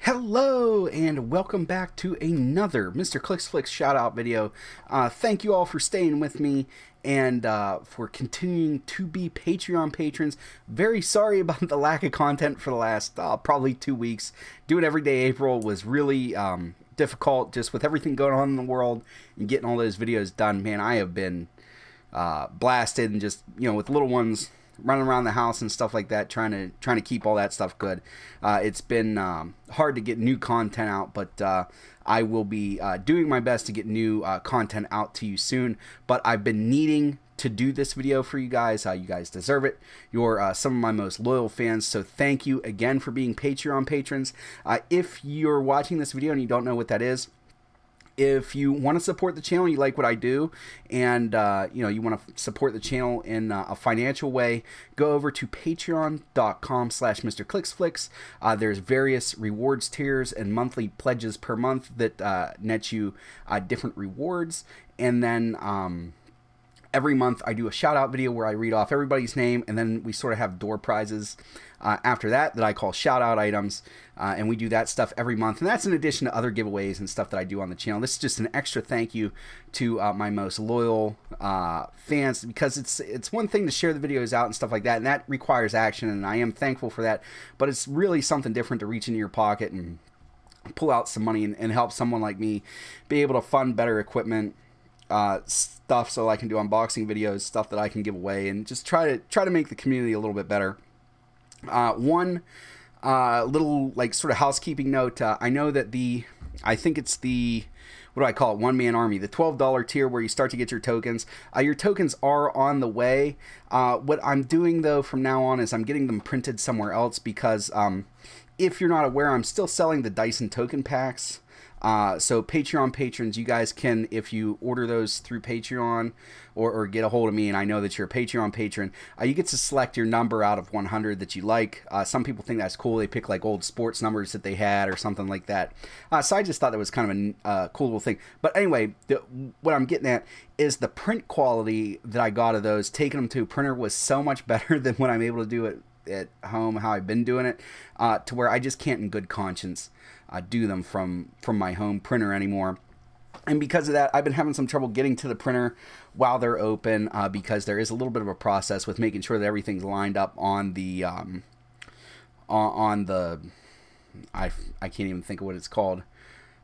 Hello and welcome back to another Mr. Clicksflix shout out video. Thank you all for staying with me and for continuing to be Patreon patrons. Very sorry about the lack of content for the last probably 2 weeks. Doing everyday April was really difficult, just with everything going on in the world and getting all those videos done. Man, I have been blasted and just, with little ones running around the house and stuff like that, trying to keep all that stuff good. It's been hard to get new content out, but I will be doing my best to get new content out to you soon. But I've been needing to do this video for you guys. You guys deserve it. You're some of my most loyal fans, so thank you again for being Patreon patrons. If you're watching this video and you don't know what that is, if you want to support the channel, you like what I do, and you want to support the channel in a financial way, go over to patreon.com/MrClicksFlix. There's various rewards tiers and monthly pledges per month that net you different rewards, and then every month I do a shout out video where I read off everybody's name, and then we sort of have door prizes after that I call shout out items, and we do that stuff every month, and that's in addition to other giveaways and stuff that I do on the channel. This is just an extra thank you to my most loyal fans, because it's one thing to share the videos out and stuff like that, and that requires action, and I am thankful for that, but it's really something different to reach into your pocket and pull out some money and help someone like me be able to fund better equipment, stuff so I can do unboxing videos, stuff that I can give away, and just try to make the community a little bit better. One little sort of housekeeping note. I know that I think it's the, what do I call it, one-man army, the $12 tier where you start to get your tokens. Your tokens are on the way. What I'm doing though from now on is I'm getting them printed somewhere else, because if you're not aware, I'm still selling the Dyson token packs. So Patreon patrons, you guys can, if you order those through Patreon or get a hold of me, and I know that you're a Patreon patron, you get to select your number out of 100 that you like. Some people think that's cool. They pick like old sports numbers that they had or something like that. So I just thought that was kind of a cool little thing. But anyway, what I'm getting at is the print quality that I got of those, taking them to a printer, was so much better than what I'm able to do at home, how I've been doing it, to where I just can't in good conscience do them from my home printer anymore. And because of that, I've been having some trouble getting to the printer while they're open, because there is a little bit of a process with making sure that everything's lined up on the I can't even think of what it's called,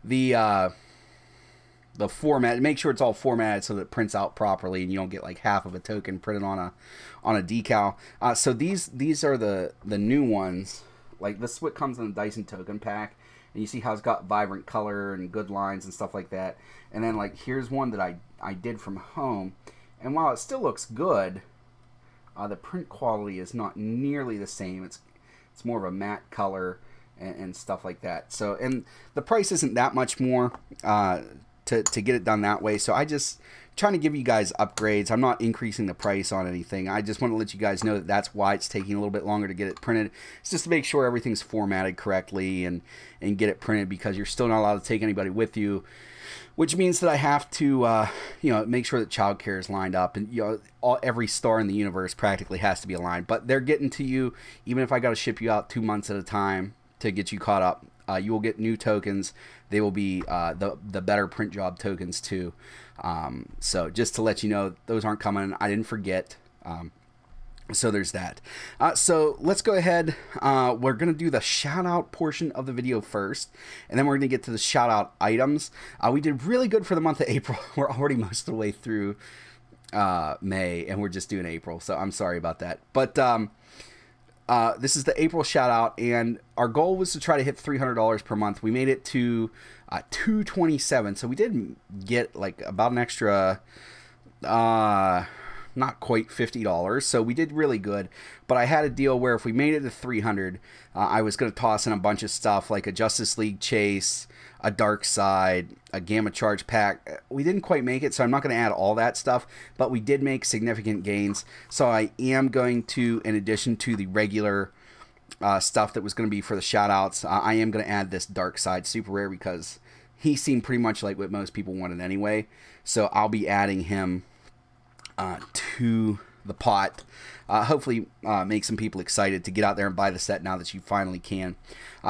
the format. Make sure it's all formatted so that it prints out properly and you don't get like half of a token printed on a decal. So these are the new ones. Like this is what comes in the Dyson token pack, and you see how it's got vibrant color and good lines and stuff like that. And then like here's one that I did from home, and while it still looks good, the print quality is not nearly the same. It's more of a matte color and stuff like that. So, and the price isn't that much more to get it done that way. So I just trying to give you guys upgrades. I'm not increasing the price on anything. I just want to let you guys know that that's why it's taking a little bit longer to get it printed. It's just to make sure everything's formatted correctly and get it printed, because you're still not allowed to take anybody with you, which means that I have to make sure that childcare is lined up, and every star in the universe practically has to be aligned. But they're getting to you, even if I got to ship you out 2 months at a time to get you caught up. You will get new tokens. They will be the better print job tokens too. So just to let you know, those aren't coming. I didn't forget. So there's that. So let's go ahead. We're going to do the shout out portion of the video first, and then we're going to get to the shout out items. We did really good for the month of April. We're already most of the way through May, and we're just doing April. So I'm sorry about that. But this is the April shout out, and our goal was to try to hit $300 per month. We made it to $227, so we did get like about an extra not quite $50, so we did really good. But I had a deal where if we made it to 300, I was going to toss in a bunch of stuff like a Justice League chase, a Dark Side, a Gamma Charge pack. We didn't quite make it, so I'm not going to add all that stuff, but we did make significant gains. So I am going to, in addition to the regular stuff that was going to be for the shoutouts, I am going to add this Dark Side super rare, because he seemed pretty much like what most people wanted anyway. So I'll be adding him to the pot. Hopefully make some people excited to get out there and buy the set now that you finally can.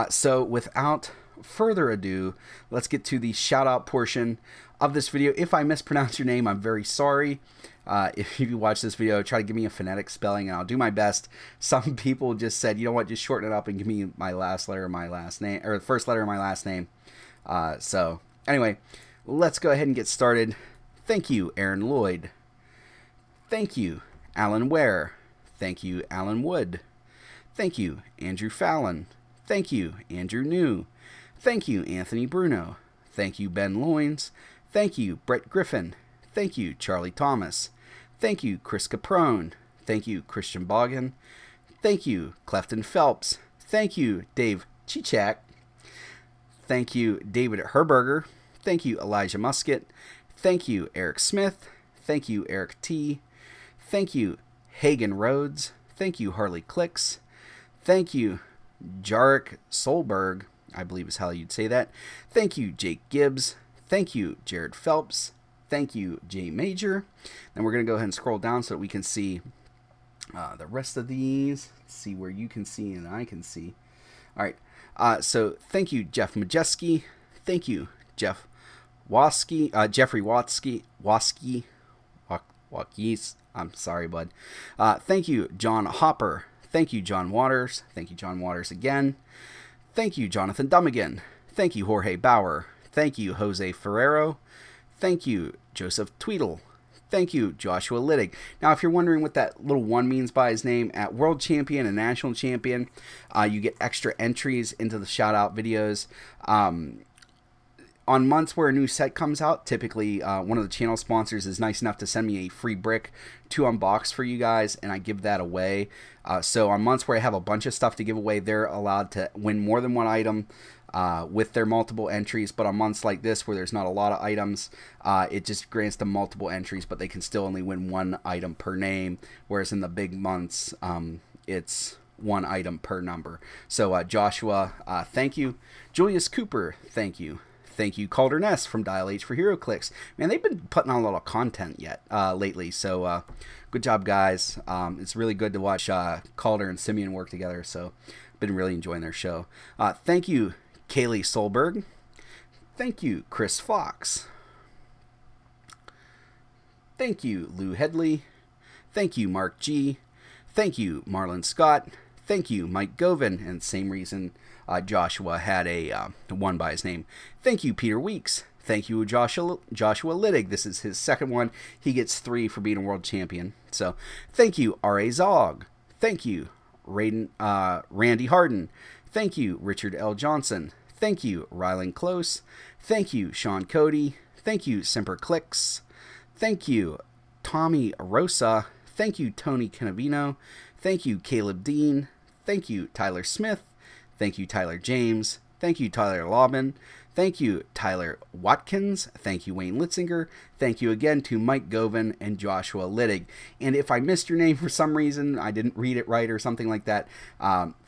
So without further ado, let's get to the shout out portion of this video. If I mispronounce your name, I'm very sorry. If you watch this video, try to give me a phonetic spelling and I'll do my best. Some people just said, you know what, just shorten it up and give me my last letter of my last name, or the first letter of my last name. So anyway, let's go ahead and get started. Thank you, Aaron Lloyd. Thank you, Alan Ware. Thank you, Alan Wood. Thank you, Andrew Fallon. Thank you, Andrew New. Thank you, Anthony Bruno. Thank you, Ben Loins. Thank you, Brett Griffin. Thank you, Charlie Thomas. Thank you, Chris Caprone. Thank you, Christian Bogan. Thank you, Clefton Phelps. Thank you, Dave Chichak. Thank you, David Herberger. Thank you, Elijah Musket. Thank you, Eric Smith. Thank you, Eric T. Thank you, Hagen Rhodes. Thank you, heroclix. Thank you, Jarek Solberg, I believe is how you'd say that. Thank you, Jake Gibbs. Thank you, Jared Phelps. Thank you, Jay Major. And we're going to go ahead and scroll down so that we can see the rest of these. Let's see where you can see and I can see. All right. So thank you, Jeff Majeski. Thank you, Jeff Watsky. Jeffrey Watsky. Watkis. I'm sorry, bud. Thank you, John Hopper. Thank you, John Waters. Thank you, John Waters again. Thank you, Jonathan Dummigan. Thank you, Jorge Bauer. Thank you, Jose Ferrero. Thank you, Joseph Tweedle. Thank you, Joshua Littig. Now, if you're wondering what that little one means by his name, at World Champion and National Champion, you get extra entries into the shout-out videos. On months where a new set comes out, typically one of the channel sponsors is nice enough to send me a free brick to unbox for you guys, and I give that away. So on months where I have a bunch of stuff to give away, they're allowed to win more than one item with their multiple entries. But on months like this where there's not a lot of items, it just grants them multiple entries, but they can still only win one item per name, whereas in the big months, it's one item per number. So Joshua, thank you. Julius Cooper, thank you. Thank you, Calder Ness from Dial H for HeroClix. Man, they've been putting on a lot of content lately, so good job, guys. It's really good to watch Calder and Simeon work together, so been really enjoying their show. Thank you, Kaylee Solberg. Thank you, Chris Fox. Thank you, Lou Headley. Thank you, Mark G. Thank you, Marlon Scott. Thank you, Mike Govan, and same reason Joshua had a one by his name. Thank you, Peter Weeks. Thank you, Joshua Littig. This is his second one. He gets 3 for being a world champion. So, thank you, R.A. Zog. Thank you, Randy Harden. Thank you, Richard L. Johnson. Thank you, Rylan Close. Thank you, Sean Cody. Thank you, Semper Clicks. Thank you, Tommy Rosa. Thank you, Tony Canavino. Thank you, Caleb Dean. Thank you, Tyler Smith. Thank you, Tyler James. Thank you, Tyler Laubin. Thank you, Tyler Watkins. Thank you, Wayne Litzinger. Thank you again to Mike Govan and Joshua Littig. And if I missed your name for some reason, I didn't read it right or something like that,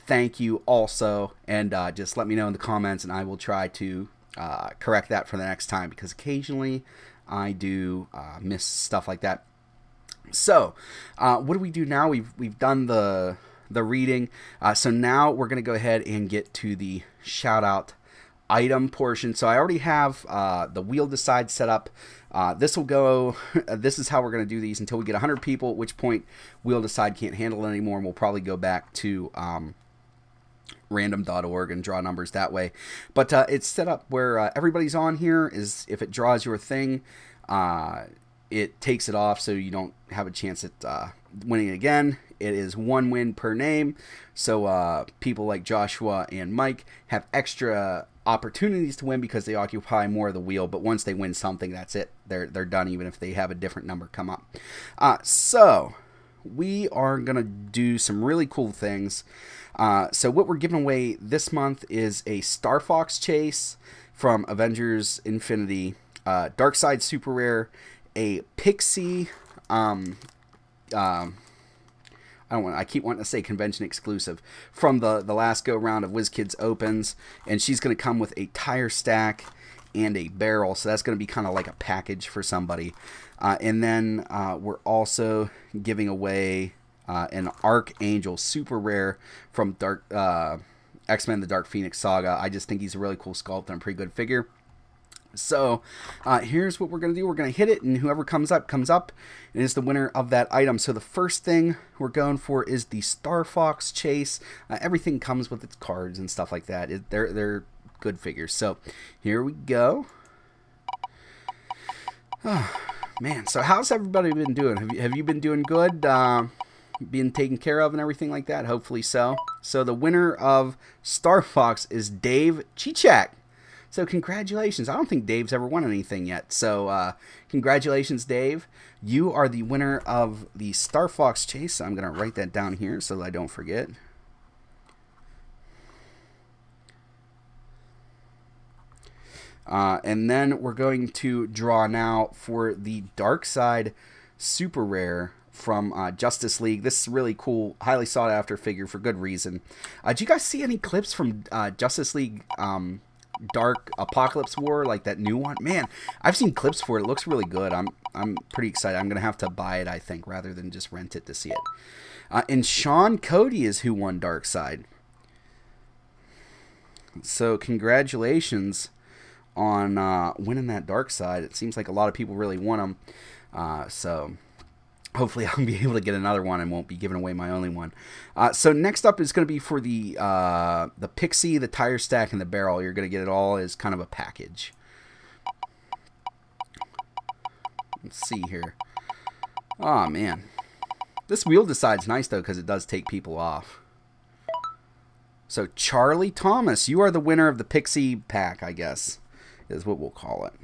thank you also. And just let me know in the comments and I will try to correct that for the next time, because occasionally I do miss stuff like that. So, what do we do now? We've done the reading. So now we're going to go ahead and get to the shout out item portion. So I already have the wheel decide set up. This will go, this is how we're going to do these until we get 100 people, at which point wheel decide can't handle it anymore, and we'll probably go back to random.org and draw numbers that way. But it's set up where everybody's on here. Is if it draws your thing, it takes it off so you don't have a chance at winning again. It is 1 win per name, so people like Joshua and Mike have extra opportunities to win because they occupy more of the wheel, but once they win something, that's it. They're done, even if they have a different number come up. So we are going to do some really cool things. So what we're giving away this month is a Star Fox Chase from Avengers Infinity, Darkseid Super Rare, a Pixie, I keep wanting to say convention exclusive from the last go round of WizKids Opens, and she's going to come with a tire stack and a barrel. So that's going to be kind of like a package for somebody. And then we're also giving away an Archangel super rare from X-Men the Dark Phoenix Saga. I just think he's a really cool sculpt and a pretty good figure. So here's what we're going to do. We're going to hit it, and whoever comes up and is the winner of that item. So the first thing we're going for is the Star Fox Chase. Everything comes with its cards and stuff like that. They're good figures. So here we go. Oh, man, so how's everybody been doing? Have you been doing good? Being taken care of and everything like that? Hopefully so. So the winner of Star Fox is Dave Chichak. So congratulations. I don't think Dave's ever won anything yet. So congratulations, Dave. You are the winner of the Star Fox Chase. I'm going to write that down here so that I don't forget. And then we're going to draw now for the Dark Side Super Rare from Justice League. This is really cool, highly sought after figure for good reason. Did you guys see any clips from Justice League Dark Apocalypse War, like that new one? Man, I've seen clips for it. It looks really good. I'm pretty excited. I'm gonna have to buy it, I think, rather than just rent it to see it. And Sean Cody is who won Dark Side. So congratulations on winning that Dark Side. It seems like a lot of people really want them. So hopefully I'll be able to get another one and won't be giving away my only one. So next up is going to be for the Pixie, the Tire Stack, and the Barrel. You're going to get it all as kind of a package. Let's see here. Oh, man. This wheel decide's nice, though, because it does take people off. So Charlie Thomas, you are the winner of the Pixie pack, I guess, is what we'll call it.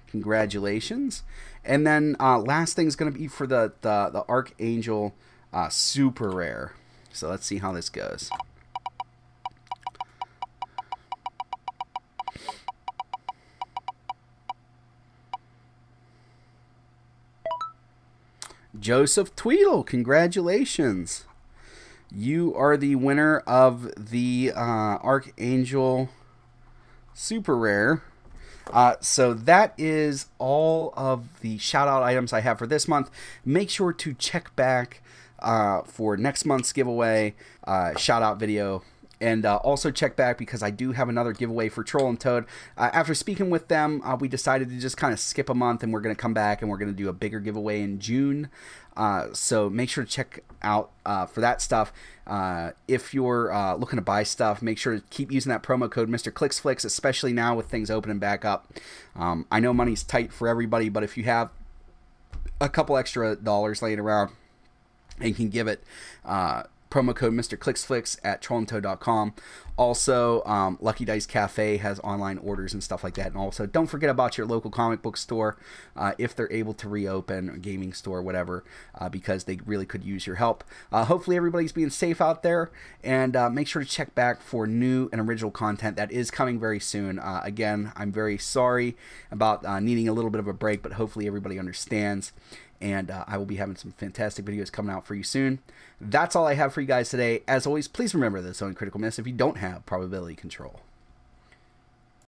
Congratulations. And then last thing is going to be for the Archangel super rare. So let's see how this goes. Joseph Tweedle, congratulations. You are the winner of the Archangel super rare. So that is all of the shout out items I have for this month. Make sure to check back for next month's giveaway shout out video. And also check back because I do have another giveaway for Troll and Toad. After speaking with them, we decided to just kind of skip a month, and we're going to come back and we're going to do a bigger giveaway in June. So make sure to check out for that stuff. If you're looking to buy stuff, make sure to keep using that promo code Mr. Clicksflix, especially now with things opening back up. I know money's tight for everybody, but if you have a couple extra dollars laying around and you can give it, promo code Mr. Clicksflix at trollandtoad.com. Also, Lucky Dice Cafe has online orders and stuff like that. And also, don't forget about your local comic book store if they're able to reopen, or gaming store, whatever, because they really could use your help. Hopefully, everybody's being safe out there. And make sure to check back for new and original content that is coming very soon. Again, I'm very sorry about needing a little bit of a break, but hopefully everybody understands. And I will be having some fantastic videos coming out for you soon. That's all I have for you guys today. As always, please remember this on critical miss if you don't have probability control.